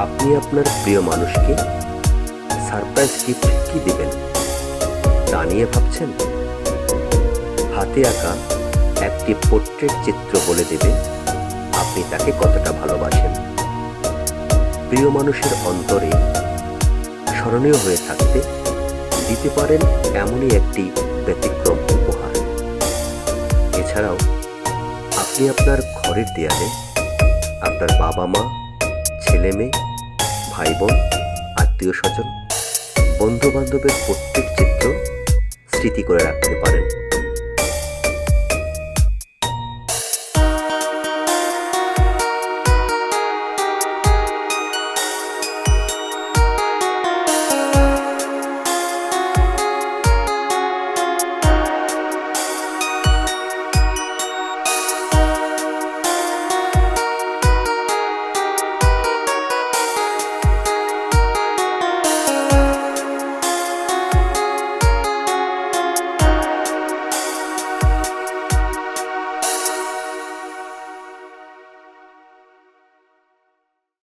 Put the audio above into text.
আপনি আপনার প্রিয় মানুষকে সারপ্রাইজ গিফট কি দেবেন তা নিয়ে ভাবছেন? হাতে আঁকা একটি পোর্ট্রেট চিত্র বলে দেবে আপনি তাকে কতটা ভালোবাসেন। প্রিয় মানুষের অন্তরে স্মরণীয় হয়ে থাকতে দিতে পারেন এমনই একটি ব্যতিক্রম উপহার। এছাড়াও আপনি আপনার ঘরের দেয়ালে আপনার বাবা মা, ছেলে মেয়ে, ভাই বোন, আত্মীয় স্বজন, বন্ধু বান্ধবের প্রত্যেক চিত্র স্মৃতি করে রাখতে পারেন।